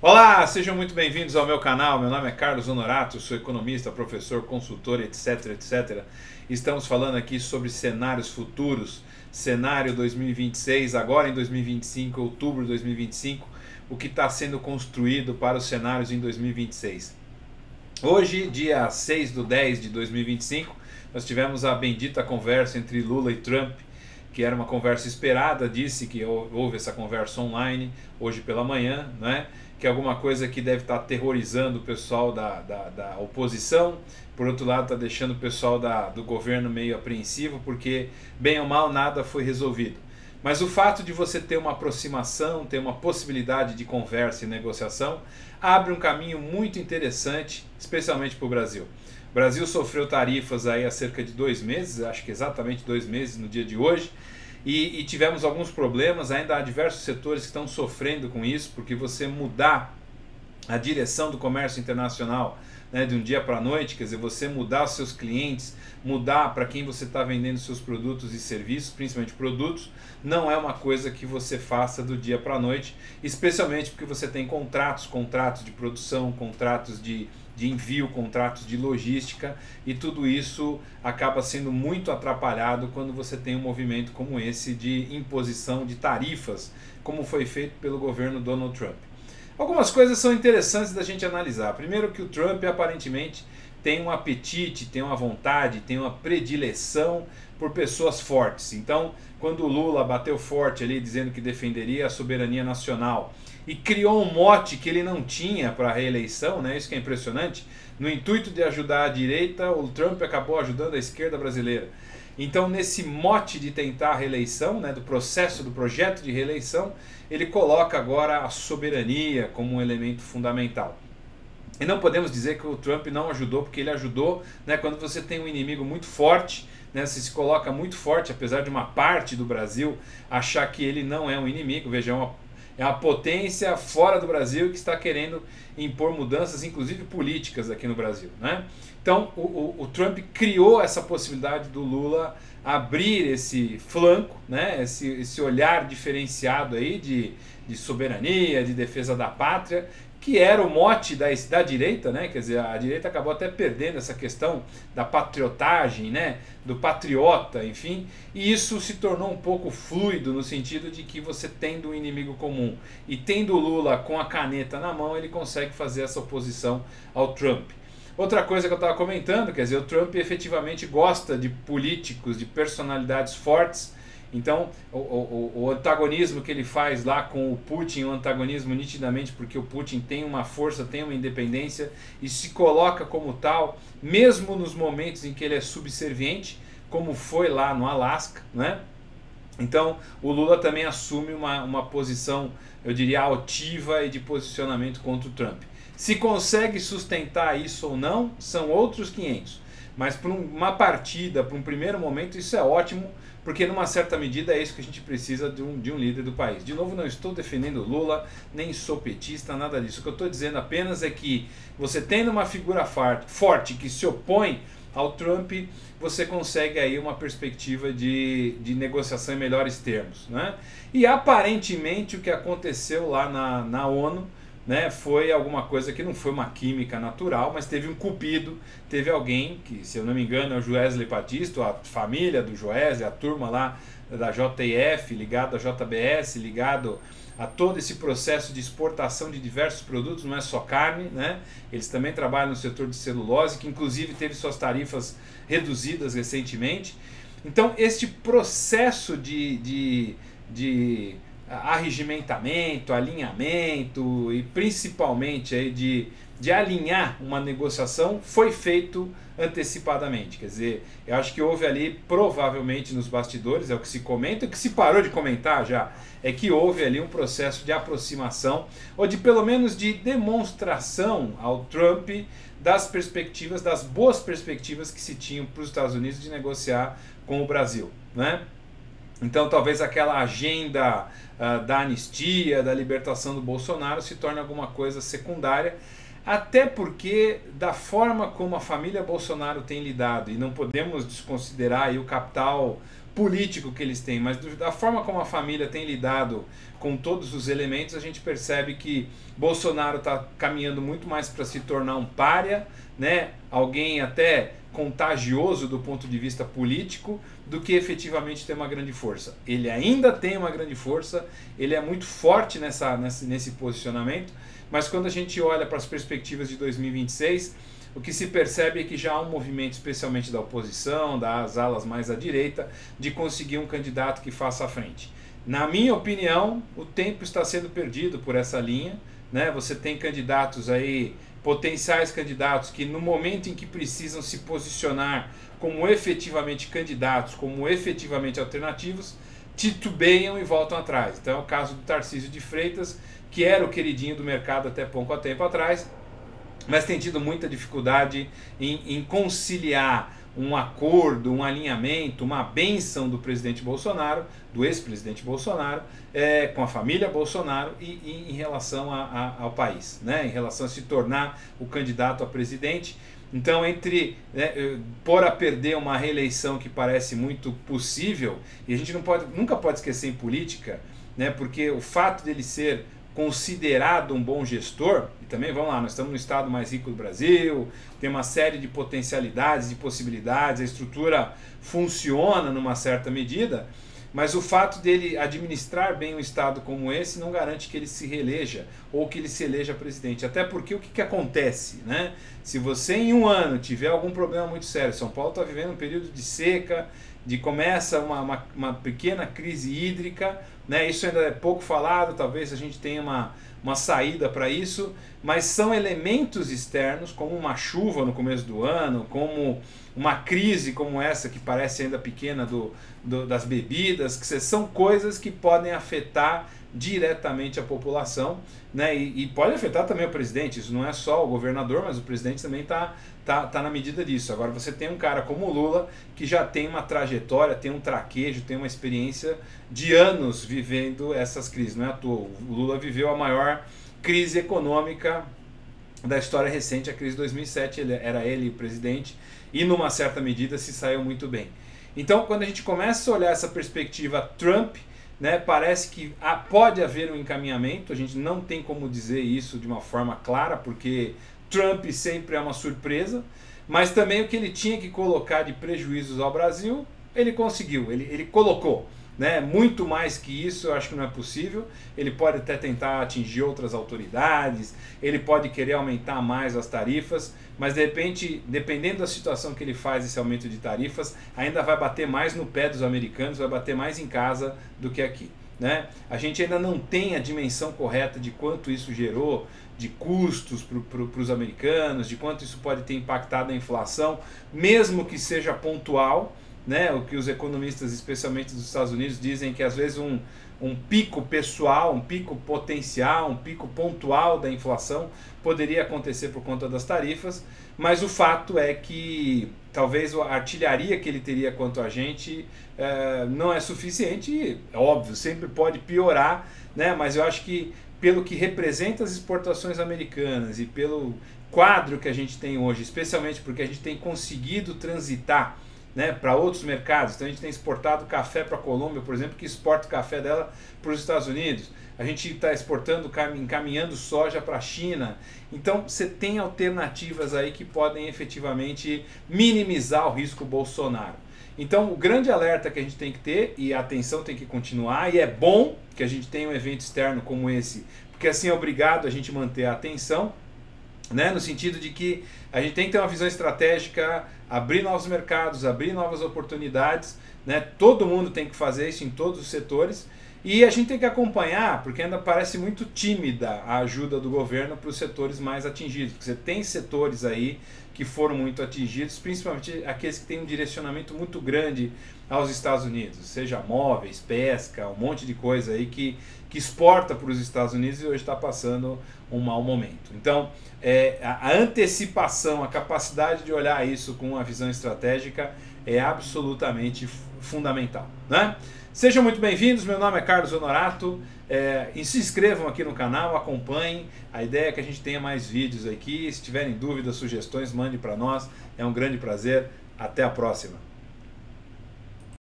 Olá, sejam muito bem-vindos ao meu canal. Meu nome é Carlos Honorato, sou economista, professor, consultor, etc, etc. Estamos falando aqui sobre cenários futuros, cenário 2026, agora em 2025, outubro de 2025, o que está sendo construído para os cenários em 2026. Hoje, dia 6/10 de 2025, nós tivemos a bendita conversa entre Lula e Trump, que era uma conversa esperada. Disse que houve essa conversa online hoje pela manhã, né? Que é alguma coisa que deve estar aterrorizando o pessoal da oposição. Por outro lado, está deixando o pessoal do governo meio apreensivo, porque bem ou mal nada foi resolvido. Mas o fato de você ter uma aproximação, ter uma possibilidade de conversa e negociação, abre um caminho muito interessante, especialmente para o Brasil. O Brasil sofreu tarifas aí há cerca de 2 meses, acho que exatamente 2 meses no dia de hoje, e tivemos alguns problemas. Ainda há diversos setores que estão sofrendo com isso, porque você mudar a direção do comércio internacional, né, de um dia para a noite, quer dizer, você mudar os seus clientes, mudar para quem você está vendendo seus produtos e serviços, principalmente produtos, não é uma coisa que você faça do dia para a noite, especialmente porque você tem contratos de produção, contratos de envio, contratos de logística, e tudo isso acaba sendo muito atrapalhado quando você tem um movimento como esse de imposição de tarifas, como foi feito pelo governo Donald Trump. Algumas coisas são interessantes da gente analisar. Primeiro, que o Trump aparentemente tem um apetite, tem uma vontade, tem uma predileção por pessoas fortes. Então, quando o Lula bateu forte ali dizendo que defenderia a soberania nacional e criou um mote que ele não tinha para a reeleição, né? Isso que é impressionante. No intuito de ajudar a direita, o Trump acabou ajudando a esquerda brasileira. Então, nesse mote de tentar a reeleição, né, do projeto de reeleição, ele coloca agora a soberania como um elemento fundamental. E não podemos dizer que o Trump não ajudou, porque ele ajudou, né, quando você tem um inimigo muito forte, né, você se coloca muito forte, apesar de uma parte do Brasil achar que ele não é um inimigo. Veja, é uma potência fora do Brasil que está querendo impor mudanças, inclusive políticas, aqui no Brasil, né? Então o Trump criou essa possibilidade do Lula abrir esse flanco, né? esse olhar diferenciado aí de soberania, de defesa da pátria, que era o mote da direita, né? Quer dizer, a direita acabou até perdendo essa questão da patriotagem, né? Do patriota, enfim, e isso se tornou um pouco fluido, no sentido de que você tendo um inimigo comum e tendo o Lula com a caneta na mão, ele consegue fazer essa oposição ao Trump. Outra coisa que eu estava comentando, quer dizer, o Trump efetivamente gosta de políticos, de personalidades fortes. Então, o antagonismo que ele faz lá com o Putin é um antagonismo nitidamente porque o Putin tem uma força, tem uma independência e se coloca como tal, mesmo nos momentos em que ele é subserviente, como foi lá no Alasca, né? Então, o Lula também assume uma posição, eu diria, altiva e de posicionamento contra o Trump. Se consegue sustentar isso ou não, são outros 500. Mas para uma partida, para um primeiro momento, isso é ótimo, porque numa certa medida é isso que a gente precisa de um líder do país. De novo, não estou defendendo Lula, nem sou petista, nada disso. O que eu estou dizendo apenas é que você tendo uma figura forte que se opõe ao Trump, você consegue aí uma perspectiva de negociação em melhores termos, né? E aparentemente o que aconteceu lá na ONU, né, foi alguma coisa que não foi uma química natural, mas teve um cupido, teve alguém que, se eu não me engano, é o Joesley Batista, a família do Joesley, a turma lá da JF, ligado à JBS, ligado a todo esse processo de exportação de diversos produtos, não é só carne, né? Eles também trabalham no setor de celulose, que inclusive teve suas tarifas reduzidas recentemente. Então, este processo de arregimentamento, alinhamento e principalmente aí de alinhar uma negociação foi feito antecipadamente. Quer dizer, eu acho que houve ali, provavelmente nos bastidores, é o que se comenta, o que se parou de comentar já, é que houve ali um processo de aproximação, ou de pelo menos de demonstração ao Trump das perspectivas, das boas perspectivas que se tinham para os Estados Unidos de negociar com o Brasil, né? Então talvez aquela agenda da anistia, da libertação do Bolsonaro se torne alguma coisa secundária, até porque da forma como a família Bolsonaro tem lidado, e não podemos desconsiderar aí o capital político que eles têm, mas da forma como a família tem lidado com todos os elementos, a gente percebe que Bolsonaro está caminhando muito mais para se tornar um pária, né? Alguém até contagioso do ponto de vista político, do que efetivamente ter uma grande força. Ele ainda tem uma grande força, ele é muito forte nesse posicionamento, mas quando a gente olha para as perspectivas de 2026, o que se percebe é que já há um movimento, especialmente da oposição, das alas mais à direita, de conseguir um candidato que faça a frente. Na minha opinião, o tempo está sendo perdido por essa linha, né? Você tem candidatos aí, potenciais candidatos, que no momento em que precisam se posicionar como efetivamente candidatos, como efetivamente alternativos, titubeiam e voltam atrás. Então é o caso do Tarcísio de Freitas, que era o queridinho do mercado até pouco tempo atrás, mas tem tido muita dificuldade em conciliar um acordo, um alinhamento, uma bênção do presidente Bolsonaro, do ex-presidente Bolsonaro, com a família Bolsonaro e em relação ao país, né? Em relação a se tornar o candidato a presidente. Então, pôr a perder uma reeleição que parece muito possível, e a gente nunca pode esquecer em política, né? Porque o fato dele ser considerado um bom gestor, e também, vamos lá, nós estamos no estado mais rico do Brasil, tem uma série de potencialidades, de possibilidades, a estrutura funciona numa certa medida, mas o fato dele administrar bem um estado como esse não garante que ele se reeleja ou que ele se eleja presidente. Até porque o que acontece, né? Se você em um ano tiver algum problema muito sério, São Paulo está vivendo um período de seca, começa uma pequena crise hídrica, né? Isso ainda é pouco falado, talvez a gente tenha uma saída para isso, mas são elementos externos, como uma chuva no começo do ano, como uma crise como essa, que parece ainda pequena, das bebidas, que são coisas que podem afetar diretamente a população, né? E pode afetar também o presidente. Isso não é só o governador, mas o presidente também tá na medida disso. Agora você tem um cara como o Lula, que já tem uma trajetória, tem um traquejo, tem uma experiência de anos vivendo essas crises. Não é à toa, o Lula viveu a maior crise econômica da história recente, a crise de 2007, era ele o presidente, e numa certa medida se saiu muito bem. Então, quando a gente começa a olhar essa perspectiva Trump, né, parece que pode haver um encaminhamento. A gente não tem como dizer isso de uma forma clara, porque Trump sempre é uma surpresa, mas também o que ele tinha que colocar de prejuízos ao Brasil, ele conseguiu, ele colocou. Né? Muito mais que isso eu acho que não é possível. Ele pode até tentar atingir outras autoridades, ele pode querer aumentar mais as tarifas, mas de repente, dependendo da situação que ele faz esse aumento de tarifas, ainda vai bater mais no pé dos americanos, vai bater mais em casa do que aqui, né? A gente ainda não tem a dimensão correta de quanto isso gerou de custos para os americanos, de quanto isso pode ter impactado a inflação, mesmo que seja pontual. Né, o que os economistas, especialmente dos Estados Unidos, dizem que às vezes um pico pessoal, um pico potencial, um pico pontual da inflação poderia acontecer por conta das tarifas, mas o fato é que talvez a artilharia que ele teria quanto a gente não é suficiente, e, é óbvio, sempre pode piorar, né, mas eu acho que pelo que representa as exportações americanas e pelo quadro que a gente tem hoje, especialmente porque a gente tem conseguido transitar, né, para outros mercados. Então a gente tem exportado café para a Colômbia, por exemplo, que exporta o café dela para os Estados Unidos. A gente está exportando, encaminhando soja para a China. Então você tem alternativas aí que podem efetivamente minimizar o risco Bolsonaro. Então o grande alerta que a gente tem que ter, e a atenção tem que continuar, e é bom que a gente tenha um evento externo como esse, porque assim é obrigado a gente manter a atenção, né, no sentido de que a gente tem que ter uma visão estratégica, abrir novos mercados, abrir novas oportunidades, né? Todo mundo tem que fazer isso em todos os setores, e a gente tem que acompanhar, porque ainda parece muito tímida a ajuda do governo para os setores mais atingidos, porque você tem setores aí que foram muito atingidos, principalmente aqueles que têm um direcionamento muito grande aos Estados Unidos, seja móveis, pesca, um monte de coisa aí que exporta para os Estados Unidos e hoje está passando um mau momento. Então, a antecipação, a capacidade de olhar isso com uma visão estratégica é absolutamente fundamental, né? Sejam muito bem-vindos, meu nome é Carlos Honorato, e se inscrevam aqui no canal, acompanhem, a ideia é que a gente tenha mais vídeos aqui, se tiverem dúvidas, sugestões, mande para nós, é um grande prazer, até a próxima.